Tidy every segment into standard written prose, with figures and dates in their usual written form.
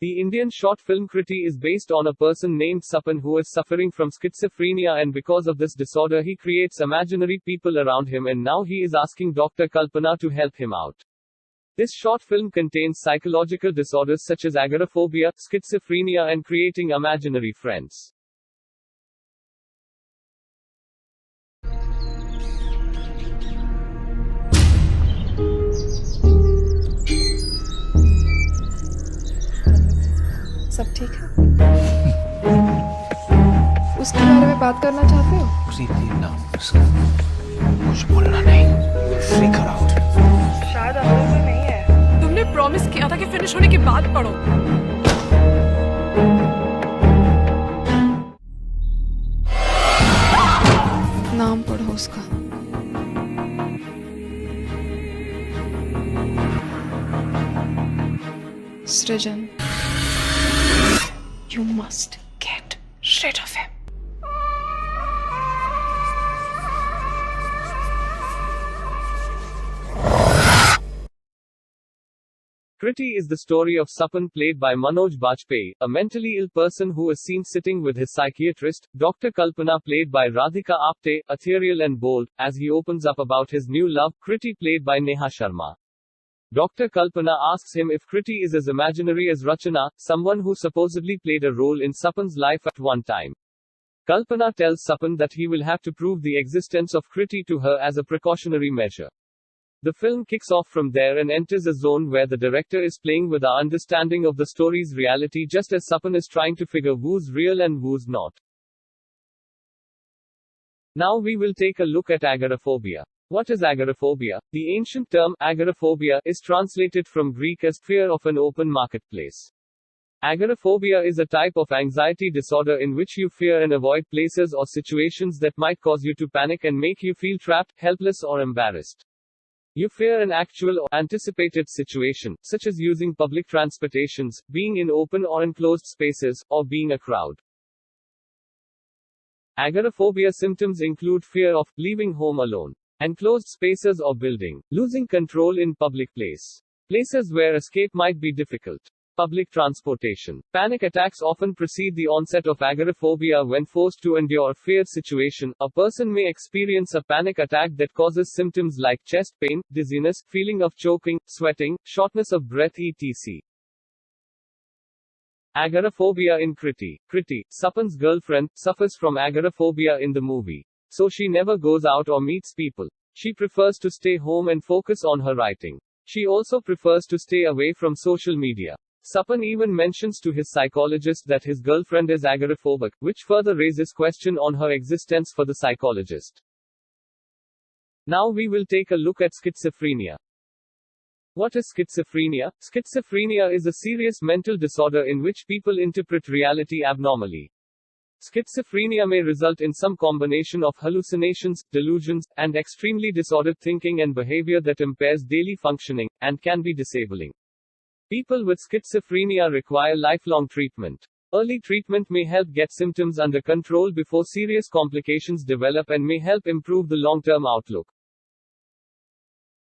The Indian short film Kriti is based on a person named Sapan who is suffering from schizophrenia, and because of this disorder he creates imaginary people around him, and now he is asking Dr. Kalpana to help him out. This short film contains psychological disorders such as agoraphobia, schizophrenia, and creating imaginary friends. सब ठीक है? उसके बारे में बात करना चाहते हो? प्रीति नाम उसका। कुछ बोलना नहीं। Freak her out। शायद अंदर में नहीं है। तुमने प्रॉमिस किया था कि फिनिश होने के बाद पढ़ो। नाम पढ़ो उसका। सृजन। You must get rid of him. Kriti is the story of Sapan, played by Manoj Bajpayee, a mentally ill person who is seen sitting with his psychiatrist, Dr. Kalpana, played by Radhika. Apte, ethereal and bold, as he opens up about his new love, Kriti, played by Neha Sharma. Dr. Kalpana asks him if Kriti is as imaginary as Rachana, someone who supposedly played a role in Sapan's life at one time. Kalpana tells Sapan that he will have to prove the existence of Kriti to her as a precautionary measure. The film kicks off from there and enters a zone where the director is playing with our understanding of the story's reality, just as Sapan is trying to figure who's real and who's not. Now we will take a look at agoraphobia. What is agoraphobia? The ancient term, agoraphobia, is translated from Greek as fear of an open marketplace. Agoraphobia is a type of anxiety disorder in which you fear and avoid places or situations that might cause you to panic and make you feel trapped, helpless, or embarrassed. You fear an actual or anticipated situation, such as using public transportations, being in open or enclosed spaces, or being a crowd. Agoraphobia symptoms include fear of leaving home alone, enclosed spaces or building, losing control in public places where escape might be difficult, public transportation. Panic attacks often precede the onset of agoraphobia. When forced to endure a feared situation, a person may experience a panic attack that causes symptoms like chest pain, dizziness, feeling of choking, sweating, shortness of breath, etc. Agoraphobia in Kriti. Kriti, Sapan's girlfriend, suffers from agoraphobia in the movie. So she never goes out or meets people. She prefers to stay home and focus on her writing. She also prefers to stay away from social media. Sapan even mentions to his psychologist that his girlfriend is agoraphobic, which further raises question on her existence for the psychologist. Now we will take a look at schizophrenia. What is schizophrenia? Schizophrenia is a serious mental disorder in which people interpret reality abnormally. Schizophrenia may result in some combination of hallucinations, delusions, and extremely disordered thinking and behavior that impairs daily functioning, and can be disabling. People with schizophrenia require lifelong treatment. Early treatment may help get symptoms under control before serious complications develop and may help improve the long-term outlook.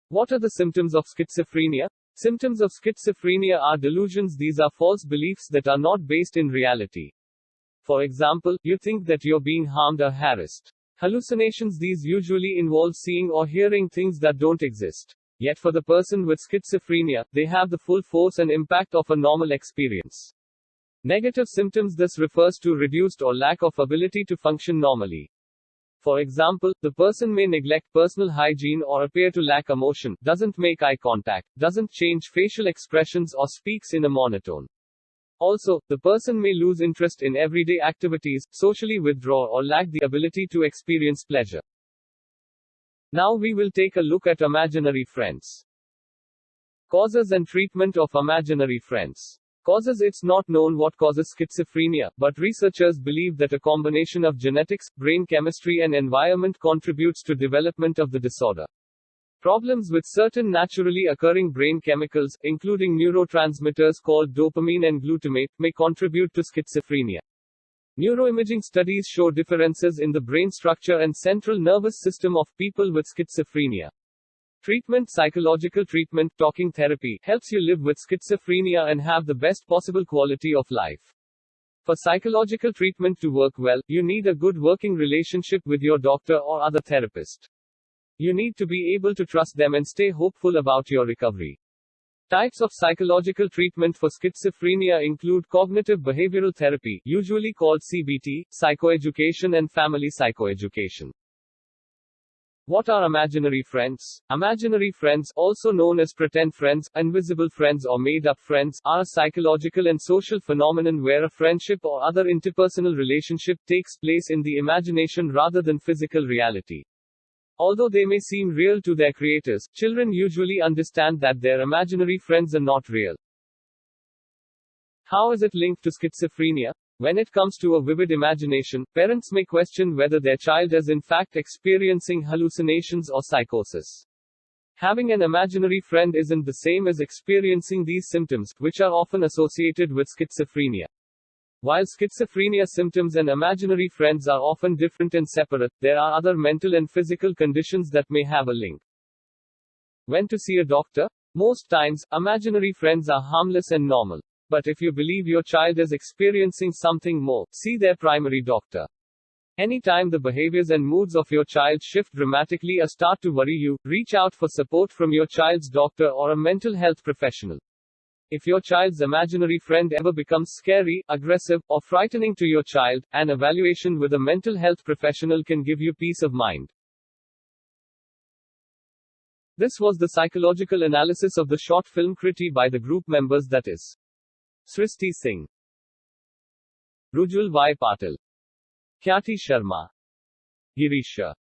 What are the symptoms of schizophrenia? Symptoms of schizophrenia are delusions. These are false beliefs that are not based in reality. For example, you think that you're being harmed or harassed. Hallucinations. These usually involve seeing or hearing things that don't exist. Yet for the person with schizophrenia, they have the full force and impact of a normal experience. Negative symptoms. This refers to reduced or lack of ability to function normally. For example, the person may neglect personal hygiene or appear to lack emotion, doesn't make eye contact, doesn't change facial expressions, or speaks in a monotone. Also, the person may lose interest in everyday activities, socially withdraw, or lack the ability to experience pleasure. Now we will take a look at imaginary friends. Causes and treatment of imaginary friends. Causes. It's not known what causes schizophrenia, but researchers believe that a combination of genetics, brain chemistry, and environment contributes to development of the disorder. Problems with certain naturally occurring brain chemicals, including neurotransmitters called dopamine and glutamate, may contribute to schizophrenia. Neuroimaging studies show differences in the brain structure and central nervous system of people with schizophrenia. Treatment. Psychological treatment, talking therapy, helps you live with schizophrenia and have the best possible quality of life. For psychological treatment to work well, you need a good working relationship with your doctor or other therapist. You need to be able to trust them and stay hopeful about your recovery. Types of psychological treatment for schizophrenia include cognitive behavioral therapy, usually called CBT, psychoeducation, and family psychoeducation. What are imaginary friends? Imaginary friends, also known as pretend friends, invisible friends, or made-up friends, are a psychological and social phenomenon where a friendship or other interpersonal relationship takes place in the imagination rather than physical reality. Although they may seem real to their creators, children usually understand that their imaginary friends are not real. How is it linked to schizophrenia? When it comes to a vivid imagination, parents may question whether their child is in fact experiencing hallucinations or psychosis. Having an imaginary friend isn't the same as experiencing these symptoms, which are often associated with schizophrenia. While schizophrenia symptoms and imaginary friends are often different and separate, there are other mental and physical conditions that may have a link. When to see a doctor? Most times, imaginary friends are harmless and normal. But if you believe your child is experiencing something more, see their primary doctor. Anytime the behaviors and moods of your child shift dramatically or start to worry you, reach out for support from your child's doctor or a mental health professional. If your child's imaginary friend ever becomes scary, aggressive, or frightening to your child, an evaluation with a mental health professional can give you peace of mind. This was the psychological analysis of the short film Kriti by the group members, that is, Srishti Singh, Rujul Y. Patil, Khyati Sharma, Girisha.